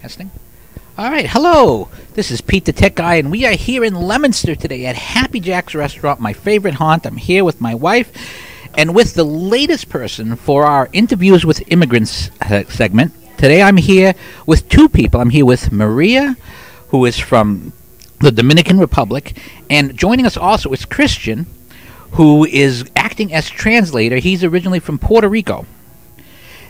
Testing. All right, hello. This is Pete the Tech Guy, and we are here in Leominster today at Happy Jack's Restaurant, my favorite haunt. I'm here with my wife and with the latest person for our Interviews with Immigrants segment. Today I'm here with two people. I'm here with Maria, who is from the Dominican Republic, and joining us also is Christian, who is acting as translator. He's originally from Puerto Rico,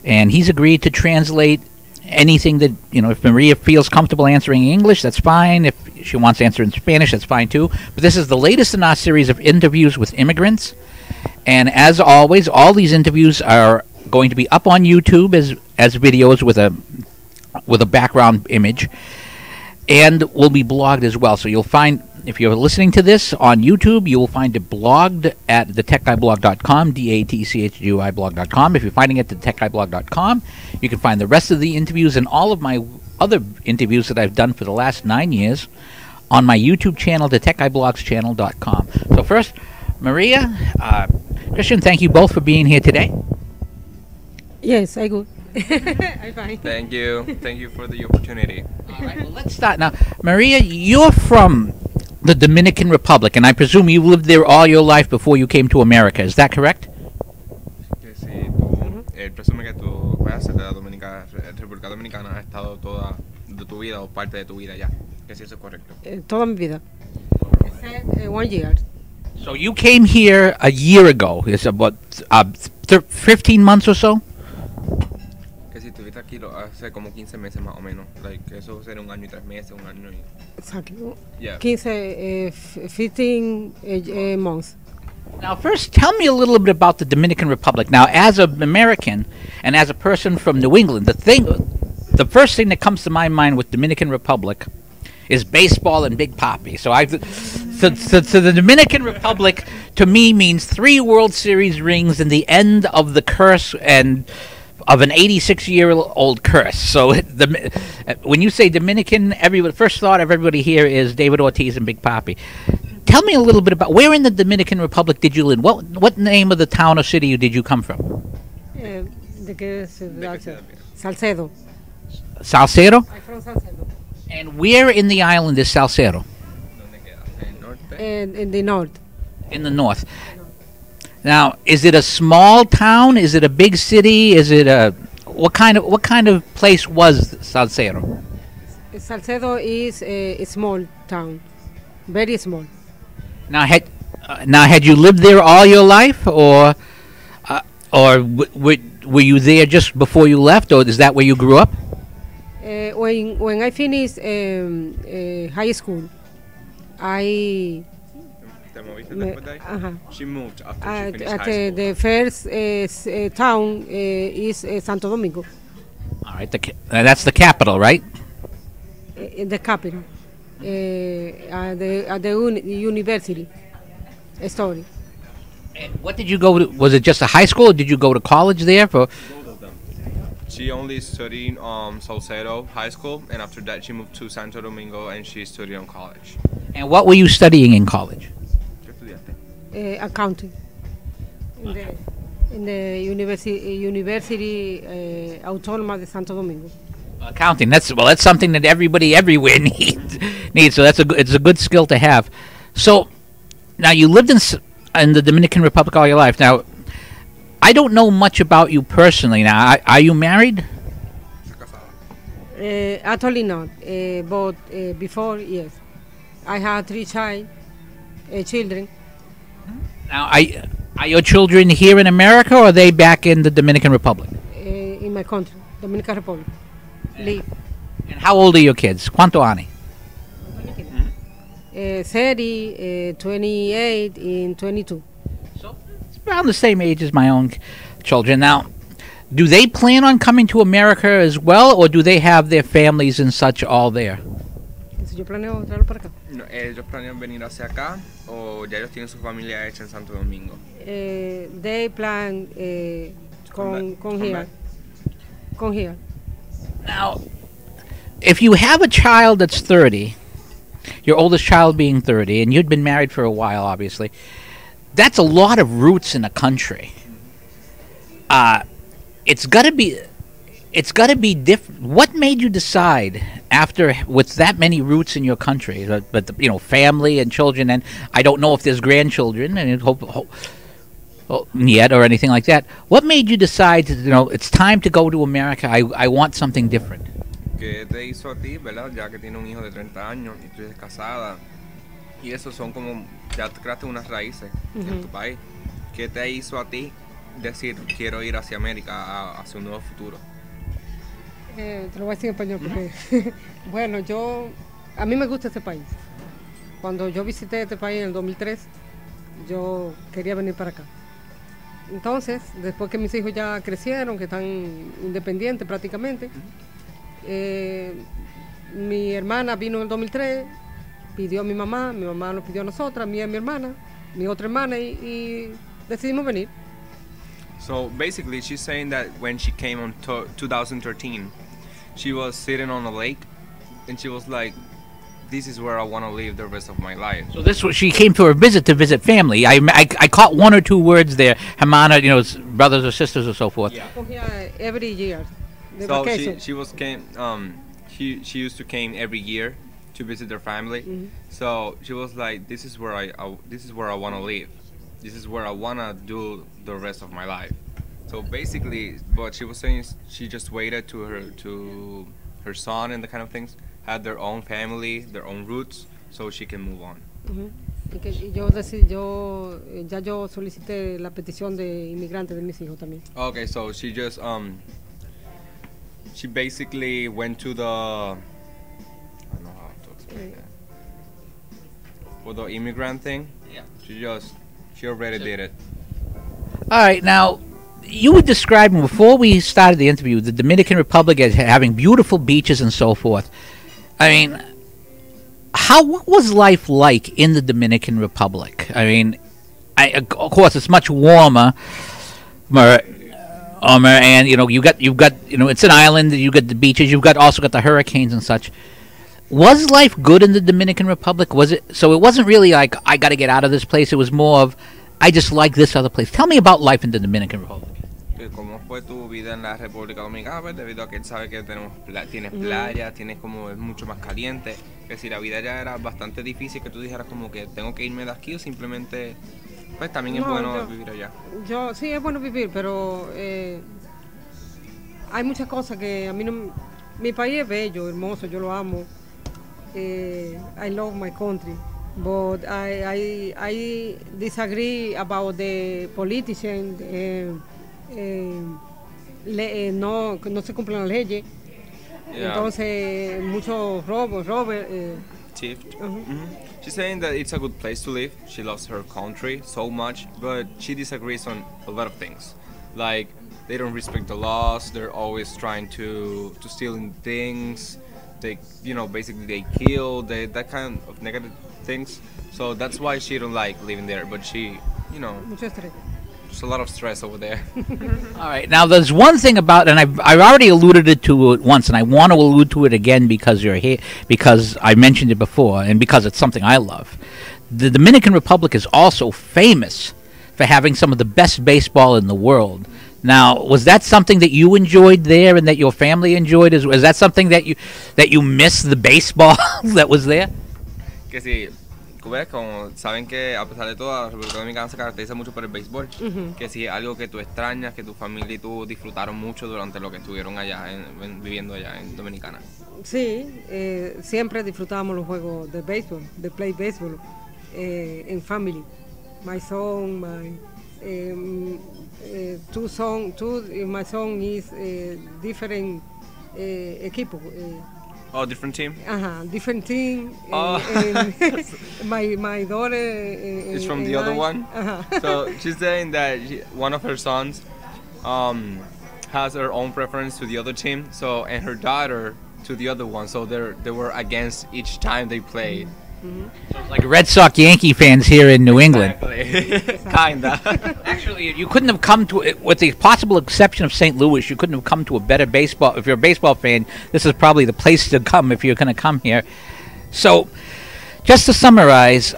and he's agreed to translate anything that, if Maria feels comfortable answering in English, that's fine. If she wants to answer in Spanish, that's fine too. But this is the latest in our series of interviews with immigrants. And as always, all these interviews are going to be up on YouTube as videos with a background image, and will be blogged as well. So you'll find, if you're listening to this on YouTube, you will find it blogged at thetechguyblog.com, DATCHGUIblog.com. If you're finding it at thetechguyblog.com, you can find the rest of the interviews and all of my other interviews that I've done for the last 9 years on my YouTube channel, thetechguyblogs.com. So first, Maria, Christian, thank you both for being here today. Yes, I good. I'm fine. Thank you. Thank you for the opportunity. All right, well, let's start now. Maria, you're from the Dominican Republic, and I presume you lived there all your life before you came to America. Is that correct? Que si tú, presume que tú puedes ser de la República Dominicana, has estado toda de tu vida o parte de tu vida ya. Que si eso es correcto. Toda mi vida. 1 year. So you came here a year ago. It's about 15 months or so? Que si estuviste aquí hace como 15 meses más o menos. Like, eso sería 1 año y 3 meses, 1 año y... Exactly. Yeah. 15 months. Now, first, tell me a little bit about the Dominican Republic. Now, as an American and as a person from New England, the first thing that comes to my mind with Dominican Republic is baseball and Big Papi. So the Dominican Republic, to me, means 3 World Series rings and the end of the curse and of an 86-year-old curse. So when you say Dominican, first thought of everybody here is David Ortiz and Big Papi. Tell me a little bit about where in the Dominican Republic did you live? What name of the town or city did you come from? Salcedo. Salcedo? I'm from Salcedo. And where in the island is Salcedo? In the north. In the north. Now, is it a small town? Is it a big city? Is it what kind of place was Salcedo? Salcedo is a small town, very small. Now, had you lived there all your life, or were you there just before you left, or is that where you grew up? When I finished high school, She moved after she finished high school. The first town is Santo Domingo. All right, that's the capital, right? The capital. At the university. Story. And what did you go to? Was it just a high school, or did you go to college there? Both of them. She only studied Salcedo High School, and after that she moved to Santo Domingo and she studied in college. And what were you studying in college? Accounting. In the University Autónoma de Santo Domingo. Accounting. That's something that everybody everywhere needs. So it's a good skill to have. So now you lived in the Dominican Republic all your life. Now, I don't know much about you personally. Now, are you married? Actually not, but before, yes. I had 3 children. Now, are your children here in America, or are they back in the Dominican Republic? In my country, Dominican Republic. Live. And how old are your kids? ¿Cuánto ani? 30, 28, and 22. So it's around the same age as my own children. Now, do they plan on coming to America as well, or do they have their families and such all there? Yo planeo traerlo para acá. No, ellos planean venir hacia acá o ya ellos tienen su familia hecha en Santo Domingo. They plan con here. Now, if you have a child that's 30, your oldest child being 30, and you'd been married for a while, obviously, that's a lot of roots in a country. It's got to be it's got to be different. What made you decide, after with that many roots in your country, but you know, family and children, and I don't know if there's grandchildren, and yet or anything like that. What made you decide to, you know, it's time to go to America? I want something different. ¿Qué te hizo a ti, verdad? Ya que tienes un hijo de 30 años y tú eres casada, y eso son como, ya te creaste unas raíces en tu país. ¿Qué te hizo a ti decir, quiero ir hacia América, hacia un nuevo futuro? Te lo voy a decir en español porque, bueno, a mí me gusta este país. Cuando yo visité este país en el 2003, yo quería venir para acá. Entonces, después que mis hijos ya crecieron, que están independientes prácticamente, mi hermana vino en el 2003, pidió a mi mamá nos pidió a nosotras, a mí y a mi hermana, mi otra hermana, y decidimos venir. So basically, she's saying that when she came on 2013, she was sitting on a lake, and she was like, "This is where I want to live the rest of my life." So this was, she came to visit family. I caught one or two words there, hermana, you know, brothers or sisters or so forth. Yeah. Every year. The So vacation. she used to came every year to visit their family. So she was like, "This is where I want to live. This is where I want to do the rest of my life." So basically, what she was saying is she just waited to her son and the kind of things, had their own family, their own roots, so she can move on. Y que ya yo solicité la petición de inmigrantes de mis hijos también. Okay, so she just she basically went to the, I don't know how to explain that. For the immigrant thing, yeah. She already did it. All right, now you were describing before we started the interview the Dominican Republic as having beautiful beaches and so forth. I mean, what was life like in the Dominican Republic? I mean, of course, it's much warmer, and you know you've got you know, it's an island. You got the beaches. You've also got the hurricanes and such. Was life good in the Dominican Republic? Was it? So it wasn't really like I got to get out of this place. It was more of I just like this other place. Tell me about life in the Dominican Republic. ¿Cómo fue tu vida en la República Dominicana? Pues debido a que él sabe que tienes playa, tienes como, es mucho más caliente. Que si la vida ya era bastante difícil, que tú dijeras como que tengo que irme de aquí, o simplemente, pues también es bueno vivir allá. Sí, es bueno vivir, pero hay muchas cosas que a mí no. Mi país es bello, hermoso, yo lo amo. I love my country, but I disagree about the politicians. No se cumplen las leyes. Yeah. Entonces muchos robos. Theft. She's saying that it's a good place to live. She loves her country so much, but she disagrees on a lot of things. Like they don't respect the laws. They're always trying to steal things. They, you know, basically they kill. That kind of negative things. So that's why she don't like living there. But she, you know. There's a lot of stress over there. All right. Now, there's one thing about, and I've already alluded to it once, and I want to allude to it again because you're here, because I mentioned it before, and because it's something I love. The Dominican Republic is also famous for having some of the best baseball in the world. Now, was that something that you enjoyed there, and that your family enjoyed? Was that something that you missed the baseball that was there? Que sí. Como saben que a pesar de todo la República Dominicana se caracteriza mucho por el béisbol, que si es algo que tú extrañas, que tu familia y tú disfrutaron mucho durante lo que estuvieron allá, viviendo allá en Dominicana. Sí, siempre disfrutábamos los juegos de béisbol, de play béisbol, en family. My son, my son is different equipo. Oh, different team? Different team. My daughter is from the other one. So she's saying that one of her sons has her own preference to the other team. So and her daughter to the other one. So they were against each time they played. So it's like Red Sox Yankee fans here in New England. Exactly. Kinda. Actually, you couldn't have come to it, with the possible exception of St. Louis, you couldn't have come to a better baseball. If you're a baseball fan, this is probably the place to come if you're going to come here. So, just to summarize,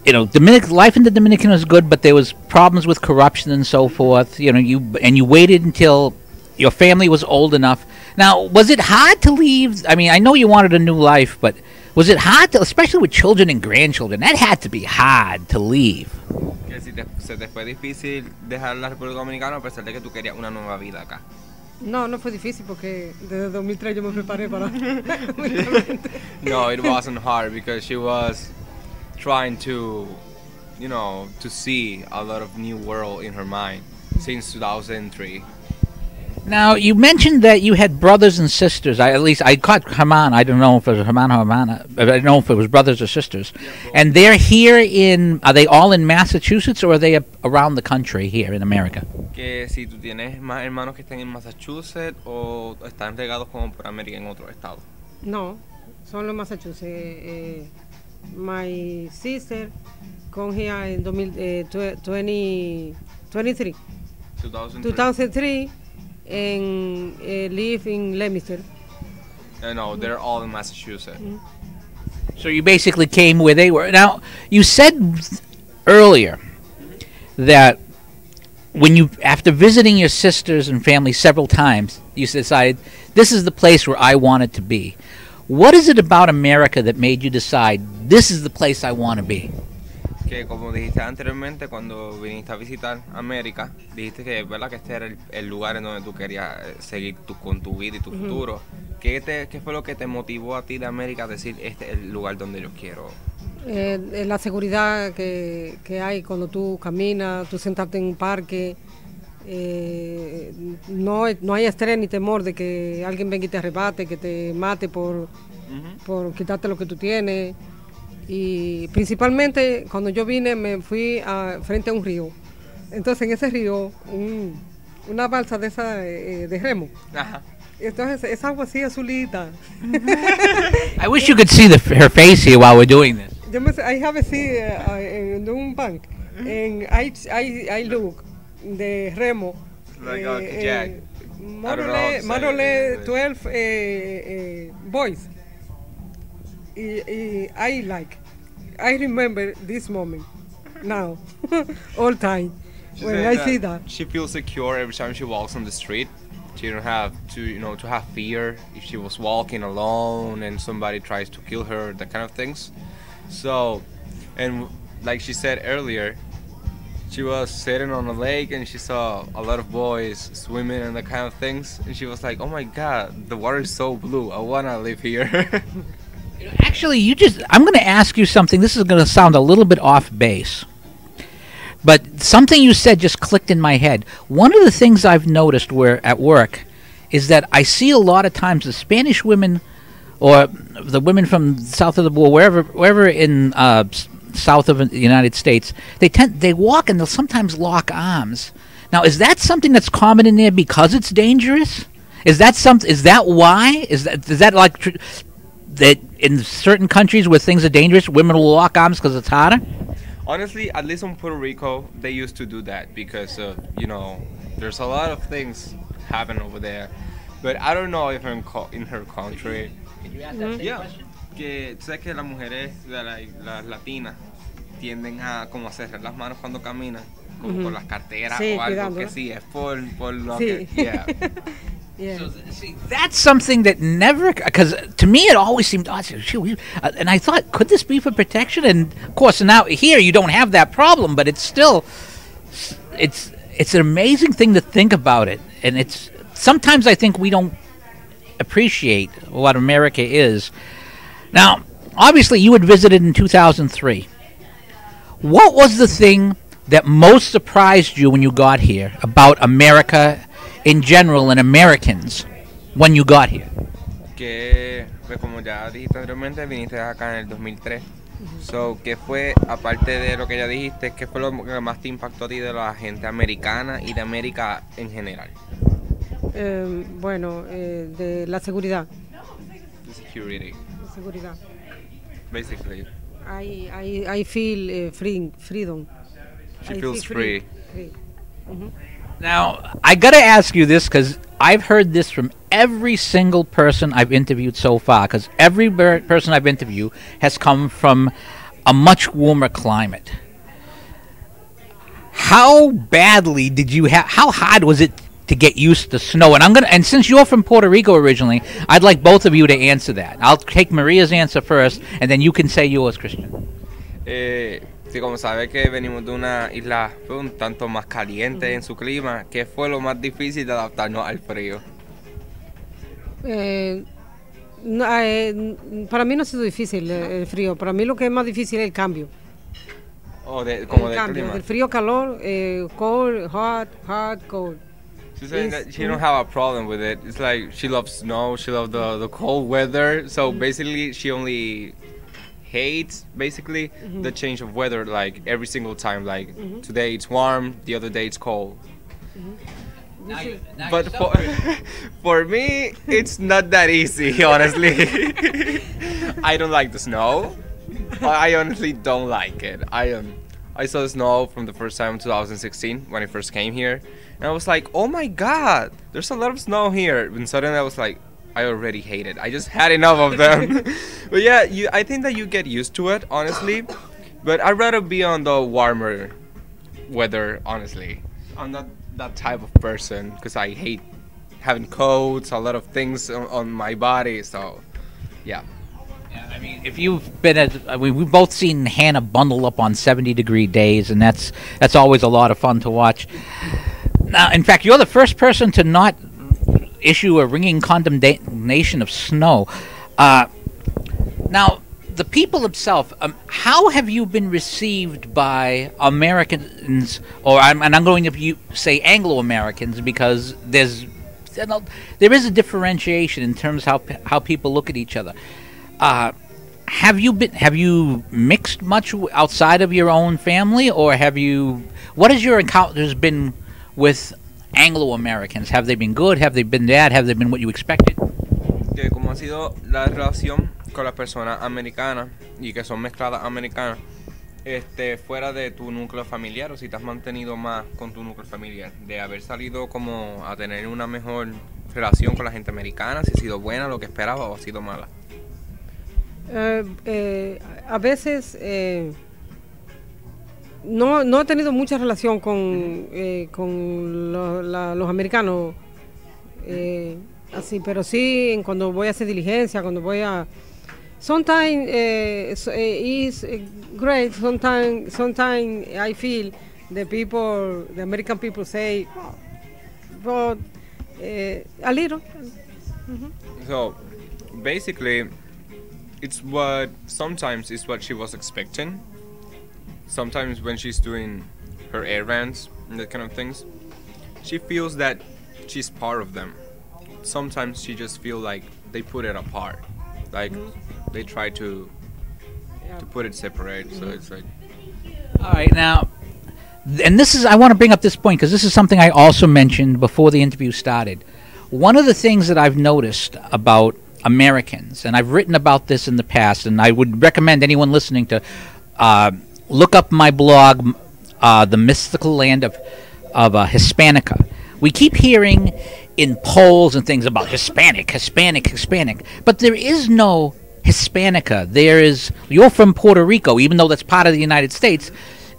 you know, life in the Dominican was good, but there was problems with corruption and so forth. You know, you waited until your family was old enough. Now, was it hard to leave? I mean, I know you wanted a new life, but was it hard to, especially with children and grandchildren, that had to be hard to leave. Que si se te fue difícil dejar la República Dominicana a pesar de que tú querías una nueva vida acá. No, no fue difícil porque desde 2003 yo me preparé para... No, it wasn't hard because she was trying to, you know, to see a lot of new world in her mind since 2003. Now, you mentioned that you had brothers and sisters. I caught Herman. I don't know if it was Herman or Hermana. I don't know if it was brothers or sisters. And they're here are they all in Massachusetts or are they around the country here in America? Que si tú tienes más hermanos que estén en Massachusetts o están regados como por América en otros estados. No, son los Massachusetts. My sister come here in 2023. 2003 and live in Leominster. No, they're all in Massachusetts. So you basically came where they were. Now, you said earlier that when you, after visiting your sisters and family several times, you decided, this is the place where I wanted to be. What is it about America that made you decide, this is the place I want to be? Que como dijiste anteriormente, cuando viniste a visitar América, dijiste que, ¿verdad? Que este era el lugar en donde tú querías seguir con tu vida y tu futuro. ¿Qué fue lo que te motivó a ti de América a decir, este es el lugar donde yo quiero? La seguridad que hay cuando tú caminas, tú sentarte en un parque, no hay estrés ni temor de que alguien venga y te arrebate, que te mate por quitarte lo que tú tienes. Y principalmente cuando yo vine me fui frente a un río. Entonces en ese río una balsa de esa de remo. Ajá. Entonces es agua así azulita. I wish you could see her face here while we're doing this. I have a seat en un bank and I look the remo. Like a kayak. More or less 12 boys. I remember this moment now, all time, when I see that. She feels secure every time she walks on the street. She don't have to, to have fear if she was walking alone and somebody tries to kill her, that kind of things. So, and like she said earlier, she was sitting on a lake and she saw a lot of boys swimming and that kind of things. And she was like, oh my God, the water is so blue. I want to live here. Actually, I'm going to ask you something. This is going to sound a little bit off base. But something you said just clicked in my head. One of the things I've noticed at work is that I see a lot of times the Spanish women or the women from south of the border, wherever in south of the United States, they walk and they'll sometimes lock arms. Now, is that something that's common in there because it's dangerous? Is that why? Is that like that in certain countries where things are dangerous, women will lock arms because it's harder? Honestly, at least in Puerto Rico, they used to do that because, there's a lot of things happen over there. But I don't know if in her country. Can you ask that same question? Que tú sabes que las mujeres, las latinas, tienden a como cerrar las manos cuando caminan, como con las carteras sí, o algo cuidando. Que sí, es por lo Sí. que. Yeah. Yeah. So, see, that's something that never, because to me it always seemed odd. And I thought, could this be for protection? And of course, now here you don't have that problem, but it's still, it's an amazing thing to think about it. And sometimes I think we don't appreciate what America is. Now, obviously, you had visited in 2003. What was the thing that most surprised you when you got here about America in general and Americans when you got here? Que, pues como ya dijiste anteriormente, viniste acá en el 2003. So, ¿qué fue, aparte de lo que ya dijiste, qué fue lo que más te impactó a ti de la gente americana y de América en general? Bueno, de la seguridad. The security. La seguridad. Basically. I feel freedom. She feels free. Now, I got to ask you this because I've heard this from every single person I've interviewed so far, because every person I've interviewed has come from a much warmer climate. How badly how hard was it to get used to snow? And since you're from Puerto Rico originally, I'd like both of you to answer that. I'll take Maria's answer first, and then you can say yours, Christian. Sí, como sabe que venimos de una isla un tanto más caliente en su clima, ¿qué fue lo más difícil de adaptarnos al frío? Para mí no ha sido difícil el frío. Para mí lo que es más difícil es el cambio. Como el del cambio, clima. del frío a calor, cold, hot, cold. She's saying that she don't have a problem with it. It's like she loves snow, she loves the cold weather. So basically, she only hates the change of weather, like every single time. Like today it's warm, the other day it's cold. But for me, it's not that easy, honestly. I don't like the snow. I honestly don't like it. I saw the snow from the first time in 2016 when I first came here, and I was like, oh my god, there's a lot of snow here. And suddenly I was like, I already hate it. I just had enough of them. But yeah, I think that you get used to it, honestly. But I'd rather be on the warmer weather, honestly. I'm not that type of person because I hate having coats, a lot of things on my body. So, yeah. Yeah, I mean, if you've been we've both seen Hannah bundle up on 70-degree days, and that's always a lot of fun to watch. Now, in fact, you're the first person to not issue a ringing condemnation of snow. Now, the people themselves, how have you been received by Americans, and I'm going to say Anglo-Americans, because there is a differentiation in terms of how people look at each other. Have you mixed much outside of your own family, or what has your encounters been with Anglo-Americans? Have they been good? Have they been bad? Have they been what you expected? ¿Cómo ha sido la relación con las personas americanas y que son mezcladas americanas, fuera de tu núcleo familiar, o si te has mantenido más con tu núcleo familiar, de haber salido como a tener una mejor relación con la gente americana, si ha sido buena, lo que esperaba, o ha sido mala? A veces no he tenido mucha relación con los americanos, así, pero sí cuando voy a hacer diligencia, cuando voy a... Sometimes it's great, sometimes I feel the American people say, but a little. So, basically, sometimes it's what she was expecting. Sometimes when she's doing her errands and that kind of things, she feels that she's part of them. Sometimes she just feels like they put it apart. Like they try to put it separate. So it's like... All right, now, and I want to bring up this point because this is something I also mentioned before the interview started. One of the things that I've noticed about Americans, and I've written about this in the past, and I would recommend anyone listening to look up my blog, The Mystical Land of Hispanica. We keep hearing in polls and things about Hispanic, but there is no Hispanica. You're from Puerto Rico, even though that's part of the United States,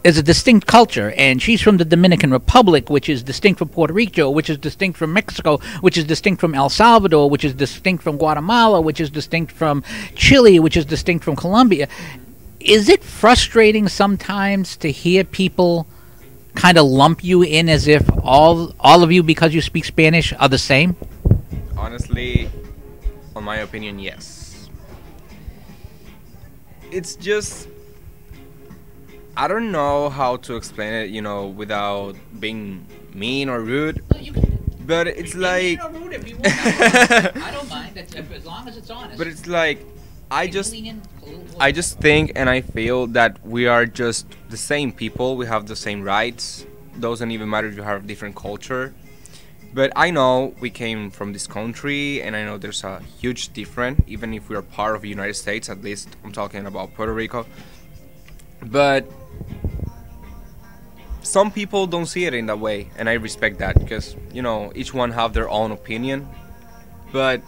is a distinct culture, and she's from the Dominican Republic, which is distinct from Puerto Rico, which is distinct from Mexico, which is distinct from El Salvador, which is distinct from Guatemala, which is distinct from Chile, which is distinct from Colombia. Is it frustrating sometimes to hear people kind of lump you in as if all of you, because you speak Spanish, are the same? Honestly, in my opinion, yes. It's just... I don't know how to explain it, without being mean or rude. But it's like... I don't mind, as long as it's honest. But it's like, I just think and I feel that we are just the same people. We have the same rights. Doesn't even matter if you have a different culture. But I know we came from this country, and I know there's a huge difference, even if we are part of the United States. At least I'm talking about Puerto Rico. But some people don't see it in that way, and I respect that because, each one have their own opinion. But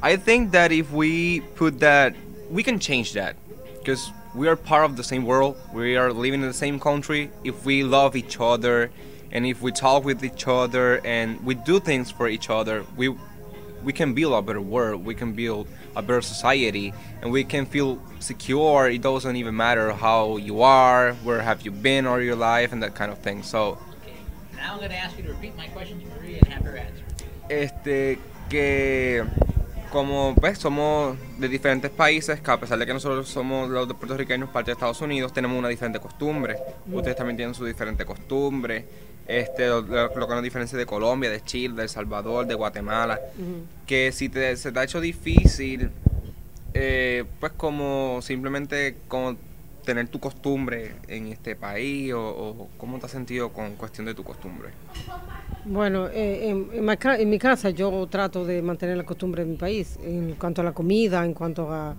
I think that if we put that, we can change that because we are part of the same world. We are living in the same country. If we love each other And if we talk with each other and we do things for each other, we can build a better world, we can build a better society, and we can feel secure. It doesn't even matter how you are, where have you been all your life, and that kind of thing. So, now I'm going to ask you to repeat my question to Maria and have her answer. Que como pues somos de diferentes países, que a pesar de que nosotros somos los de puertorriqueños, parte de Estados Unidos, tenemos una diferente costumbre. Ustedes también tienen su diferente costumbre. Lo que nos diferencia de Colombia, de Chile, de El Salvador, de Guatemala, que si se te ha hecho difícil, pues como simplemente como tener tu costumbre en este país, o cómo te has sentido con cuestión de tu costumbre. Bueno, en mi casa yo trato de mantener la costumbre de mi país, en cuanto a la comida, en cuanto a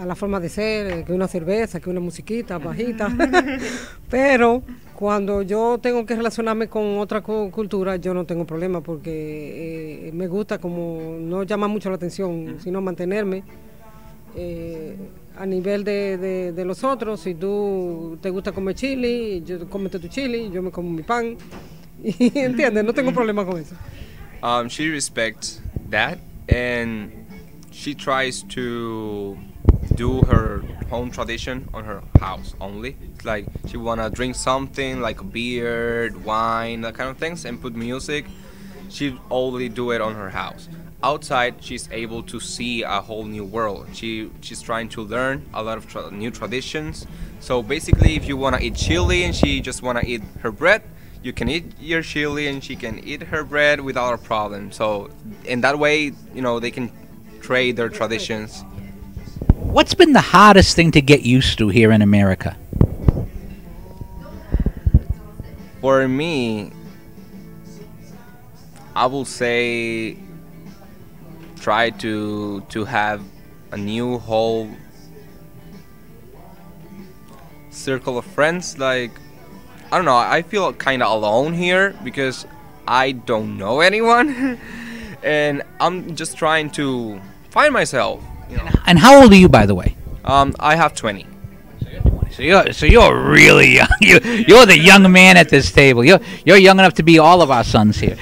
la forma de ser, que una cerveza, que una musiquita bajita, pero cuando yo tengo que relacionarme con otra cultura, yo no tengo problema, porque me gusta como no llama mucho la atención, sino mantenerme a nivel de los otros. Si tú te gusta comer chili, yo cómete tu chili, yo me como mi pan, y entiendes, no tengo problema con eso. She respects that, and she tries to do her home tradition on her house only. It's like she wanna drink something like beer, wine, that kind of things, and put music. She only do it on her house. Outside, she's able to see a whole new world. She's trying to learn a lot of new traditions. So basically, if you wanna eat chili and she just wanna eat her bread, you can eat your chili and she can eat her bread without a problem. So in that way, you know, they can trade their traditions. What's been the hardest thing to get used to here in America? For me, I will say try to have a new whole circle of friends. Like, I don't know, I feel kind of alone here because I don't know anyone and I'm just trying to find myself. You know. And how old are you, by the way? I have 20. So you're really young. You're the young man at this table. You're young enough to be all of our sons here.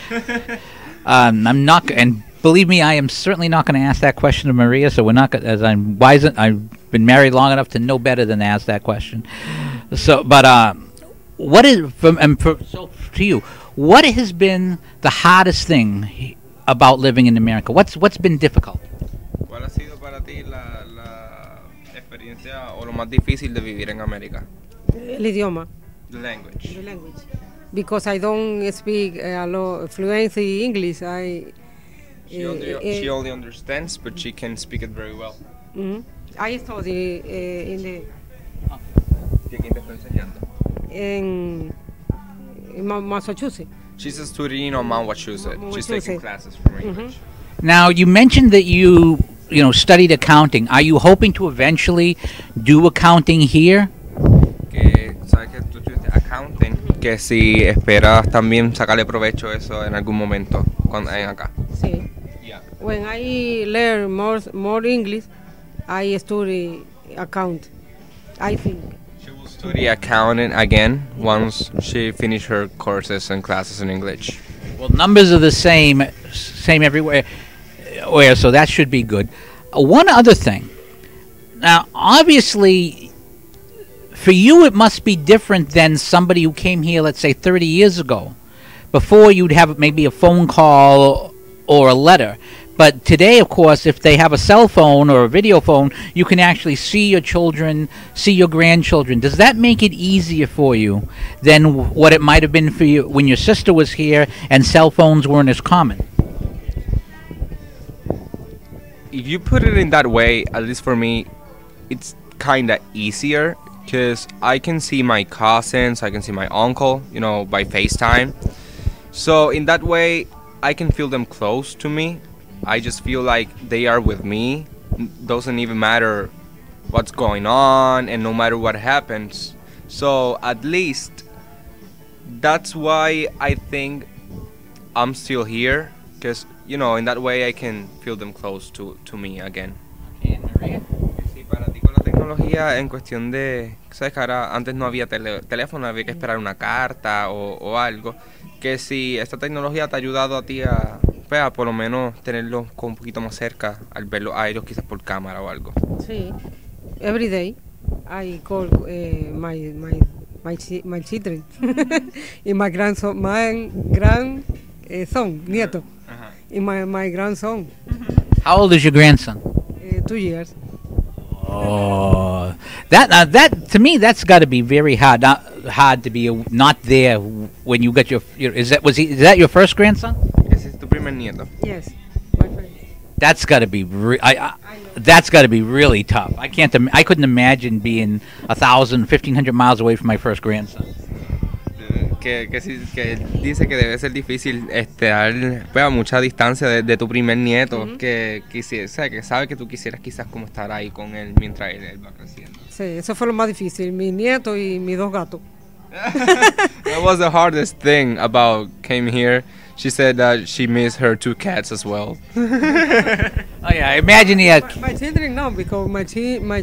I'm not, and believe me, I am certainly not going to ask that question to Maria. So we're not, as I'm wise. I've been married long enough to know better than to ask that question. So, but what is so to you? What has been the hardest thing about living in America? What's been difficult? ¿Cuál ha sido para ti la experiencia o lo más difícil de vivir en América? El idioma. The language. The language. Because I don't speak fluency English. She only understands, but she can speak it very well. I study in the. ¿Quién te está enseñando? In Massachusetts. She's studying on Massachusetts. She's taking classes for English. Now, you mentioned that you studied accounting. Are you hoping to eventually do accounting here? Que sabes que tú estudiaste accounting, que si esperas también sacarle provecho a eso en algún momento cuando en acá. Sí. Yeah. When I learn more English, I study account. I think. She will study accounting again once she finishes her courses and classes in English. Well, numbers are the same everywhere, so that should be good. One other thing. Now, obviously, for you it must be different than somebody who came here, let's say, 30 years ago. Before, you'd have maybe a phone call or a letter. But today, of course, if they have a cell phone or a video phone, you can actually see your children, see your grandchildren. Does that make it easier for you than what it might have been for you when your sister was here and cell phones weren't as common? If you put it in that way, at least for me, it's kind of easier because I can see my cousins, I can see my uncle, by FaceTime. So in that way, I can feel them close to me. I just feel like they are with me. Doesn't even matter what's going on and no matter what happens. So at least that's why I think I'm still here, because in that way I can feel them close to me again. And Maria? Sí, para ti con la tecnología en cuestión de, sabes que ahora antes no había teléfono, había que esperar una carta o algo, que si esta tecnología te ha ayudado a ti a, pues, a por lo menos tenerlos un poquito más cerca al verlos a ellos quizás por cámara o algo. Sí. Every day I call my children y my grandson, son, nieto, y my grandson. How old is your grandson? 2 years. Oh, that to me that's got to be very hard. Hard to be not there when you got your. Is that your first grandson? Ese es tu primer nieto. Yes, my friend. That's got to be that's got to be really tough. I couldn't imagine being 1,500 miles away from my first grandson. Que dice que debe ser difícil estar pues, a mucha distancia de tu primer nieto, que quisiera, o sea, que sabe que tú quisieras quizás como estar ahí con él mientras él va creciendo. Sí, eso fue lo más difícil, mi nieto y mis 2 gatos. That was the hardest thing about came here. She said that she missed her 2 cats as well. Oh yeah, I imagine he had. My children no, because my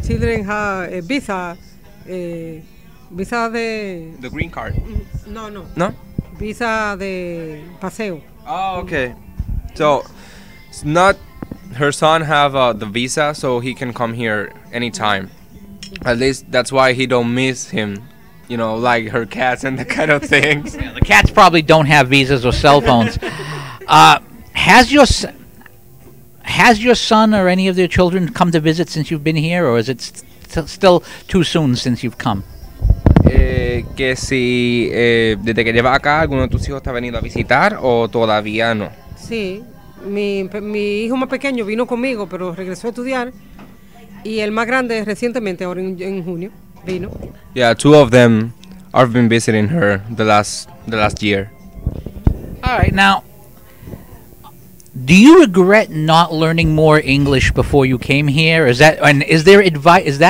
children have a visa de... The green card. No. No? Visa de paseo. Oh, okay. So, it's not her son have the visa, so he can come here anytime. At least that's why he don't miss him. You know, like her cats and that kind of things. Yeah, the cats probably don't have visas or cell phones. Has your son or any of their children come to visit since you've been here, or is it still too soon since you've come? Que si desde que llevas acá alguno de tus hijos te ha venido a visitar o todavía no. Sí, mi hijo más pequeño vino conmigo, pero regresó a estudiar, y el más grande recientemente, ahora en junio, vino. Yeah, 2 of them have been visiting her the last year. All right, now, do you regret not learning more English before you came here? Is that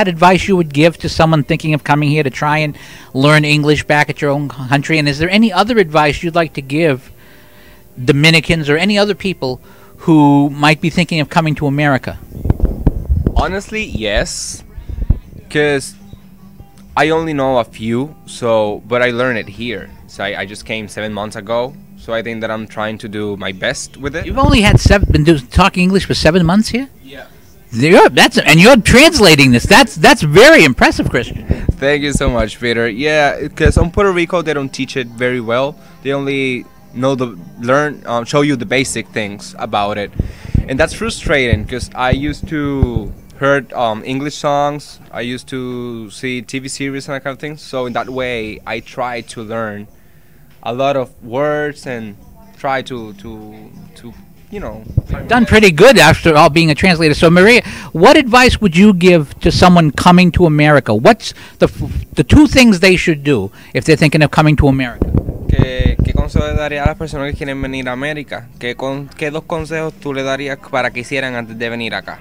advice you would give to someone thinking of coming here to try and learn English back at your own country? And is there any other advice you'd like to give Dominicans or any other people who might be thinking of coming to America? Honestly, yes, because I only know a few, but I learned it here. So I just came 7 months ago. So I think that I'm trying to do my best with it. You've only had been talking English for 7 months here? Yeah. And you're translating this. That's very impressive, Christian. Thank you so much, Peter. Yeah, because on Puerto Rico they don't teach it very well. They only show you the basic things about it, and that's frustrating because I used to heard English songs. I used to see TV series and that kind of thing. So in that way, I try to learn a lot of words and try to you know. Done pretty good after all being a translator. So Maria, what advice would you give to someone coming to America? What's the 2 things they should do if they're thinking of coming to America? ¿Qué consejo le daría a las personas que quieren venir a América? ¿Qué 2 consejos tú le darías para que hicieran antes de venir acá?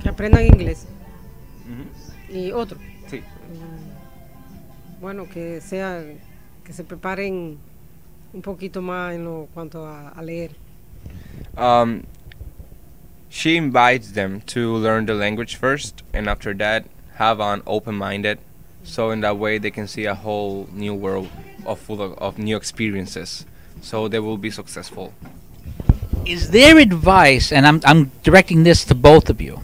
Que aprendan inglés. Y otro. Sí. Bueno, que se preparen un poquito más en lo cuanto a leer. She invites them to learn the language first, and after that, have an open-minded, so in that way they can see a whole new world full of new experiences, so they will be successful. Is there advice, and I'm directing this to both of you,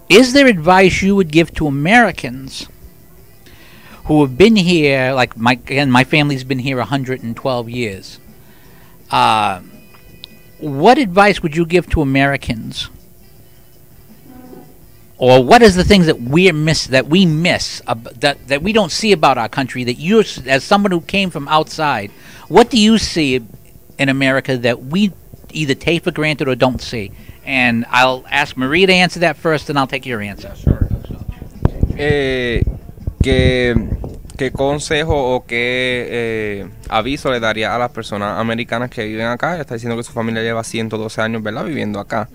is there advice you would give to Americans who have been here, like my family's been here 112 years. What advice would you give to Americans? Or what is the things that we miss, that we don't see about our country, that you, as someone who came from outside, what do you see in America that we either take for granted or don't see? And I'll ask Maria to answer that first, and I'll take your answer. Sure. ¿Qué consejo o qué aviso le daría a las personas americanas que viven acá? Está diciendo que su familia lleva 112 años, ¿verdad?, viviendo acá.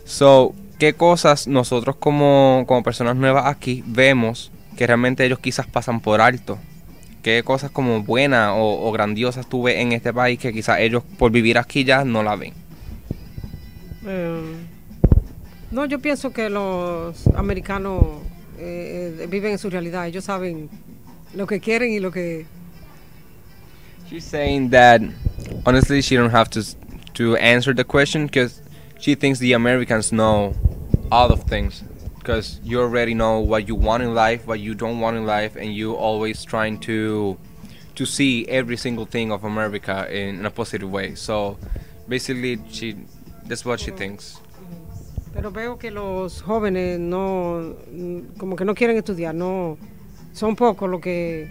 So, ¿qué cosas nosotros como personas nuevas aquí vemos que realmente ellos quizás pasan por alto? ¿Qué cosas como buenas o grandiosas tú ves en este país que quizás ellos por vivir aquí ya no la ven? No, yo pienso que los americanos viven en su realidad. Ellos saben lo que quieren y lo que... She's saying that honestly she don't have to answer the question because she thinks the Americans know all of things because you already know what you want in life, what you don't want in life, and you always trying to see every single thing of America in a positive way. So basically that's what she thinks. Pero veo que los jóvenes no, como que no quieren estudiar, no, son pocos los que,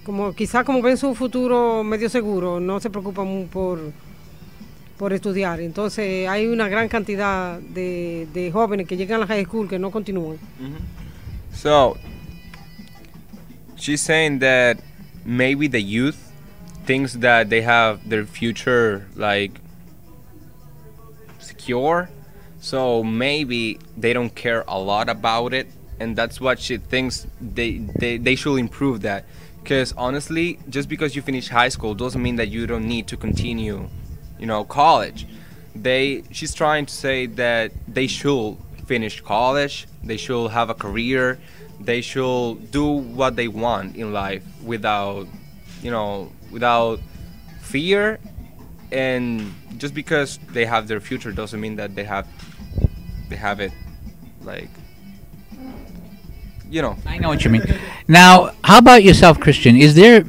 como quizás como ven su futuro medio seguro, no se preocupan por estudiar. Entonces hay una gran cantidad de jóvenes que llegan a la high school que no continúan. So she's saying that maybe the youth thinks that they have their future like secure, so maybe they don't care a lot about it, and that's what she thinks they should improve that. Because honestly, just because you finish high school doesn't mean that you don't need to continue, college. She's trying to say that they should finish college, they should have a career, they should do what they want in life without fear. And just because they have their future doesn't mean that they have it, like, I know what you mean. Now, how about yourself, Christian? Is there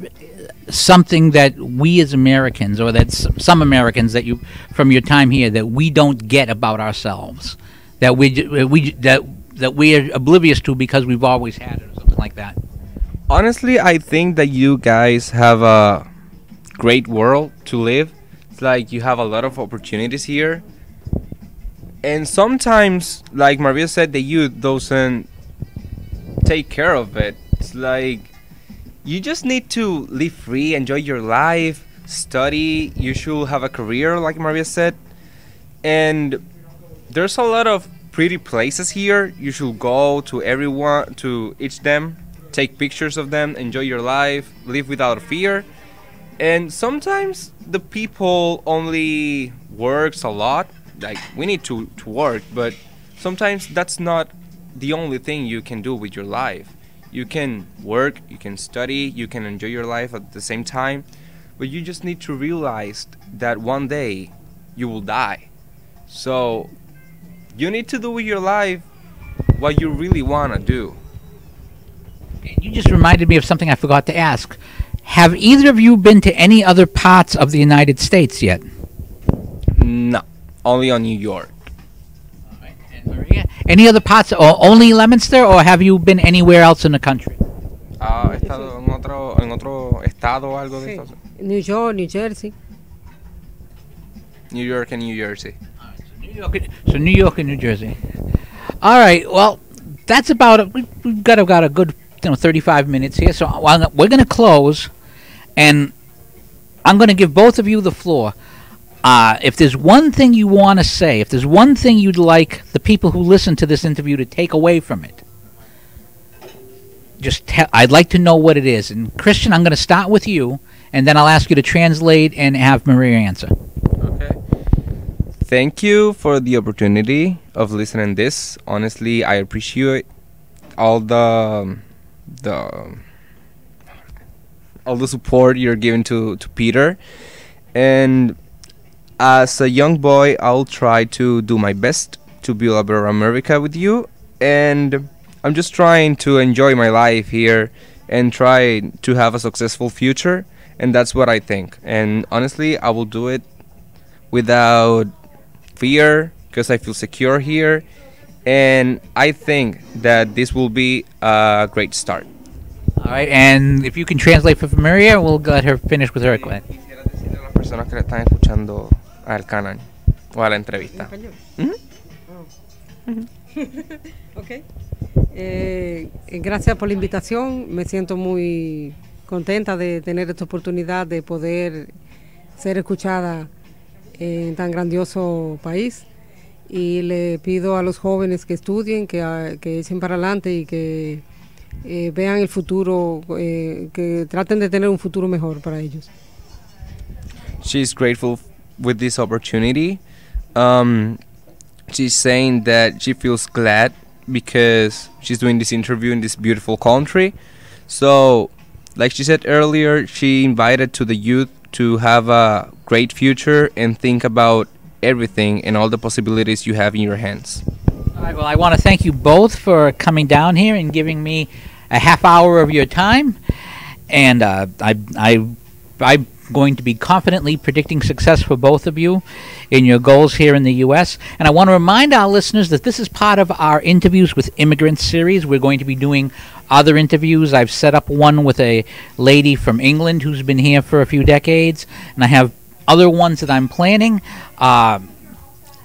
something that we as Americans, or that some Americans that you, from your time here, that we don't get about ourselves, that we're oblivious to because we've always had it, or something like that? Honestly, I think that you guys have a great world to live. It's like you have a lot of opportunities here, and sometimes, like Maria said, the youth doesn't take care of it. It's like you just need to live free, enjoy your life, study. You should have a career, like Maria said, and there's a lot of pretty places here. You should go to each them, take pictures of them, enjoy your life, live without fear. And sometimes the people only works a lot. Like, we need to work, but sometimes that's not the only thing you can do with your life. You can work, you can study, you can enjoy your life at the same time, but you just need to realize that one day you will die. So you need to do with your life what you really want to do. You just reminded me of something I forgot to ask. Have either of you been to any other parts of the United States yet? No, only on New York. All right. And Maria, any other parts, or only Leominster, or have you been anywhere else in the country? ¿He estado en otro estado o algo de eso? New York, New Jersey. New York and New Jersey. All right, so New York and New Jersey. All right, well, that's about it. We've got a good 35 minutes here, so we're going to close, and I'm going to give both of you the floor. If there's one thing you want to say, if there's one thing you'd like the people who listen to this interview to take away from it, I'd like to know what it is. And Christian, I'm going to start with you, and then I'll ask you to translate and have Maria answer. Okay. Thank you for the opportunity of listening this. Honestly, I appreciate all the support you're giving to Peter, and as a young boy I'll try to do my best to build a better America with you, and I'm just trying to enjoy my life here and try to have a successful future, and that's what I think. And honestly, I will do it without fear because I feel secure here, and I think that this will be a great start. All right, and if you can translate for Maria, we'll let her finish with her question. Quisiera decirle a las personas que le están escuchando al canal o a la entrevista. Okay. Gracias por la invitación. Me siento muy contenta de tener esta oportunidad de poder ser escuchada en tan grandioso país, y le pido a los jóvenes que estudien, que echen para adelante y que vean el futuro, que traten de tener un futuro mejor para ellos. She's grateful with this opportunity. she's saying that she feels glad because she's doing this interview in this beautiful country. So, like she said earlier, she invited to the youth to have a great future and think about everything and all the possibilities you have in your hands. All right, well, I want to thank you both for coming down here and giving me a half hour of your time. And I'm going to be confidently predicting success for both of you in your goals here in the U.S. And I want to remind our listeners that this is part of our Interviews with Immigrants series. We're going to be doing other interviews. I've set up one with a lady from England who's been here for a few decades, and I have other ones that I'm planning.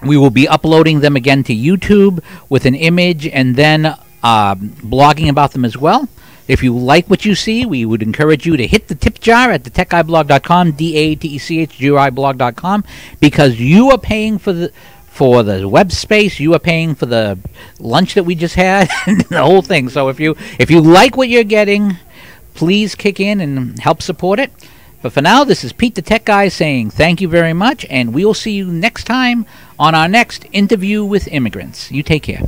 We will be uploading them again to YouTube with an image and then blogging about them as well. If you like what you see, we would encourage you to hit the tip jar at thetechguyblog.com, DATECHGUIblog.com, because you are paying for the web space, you are paying for the lunch that we just had, and the whole thing. So if you like what you're getting, please kick in and help support it. But for now, this is Pete the Tech Guy saying thank you very much, and we will see you next time on our next Interview with Immigrants. You take care.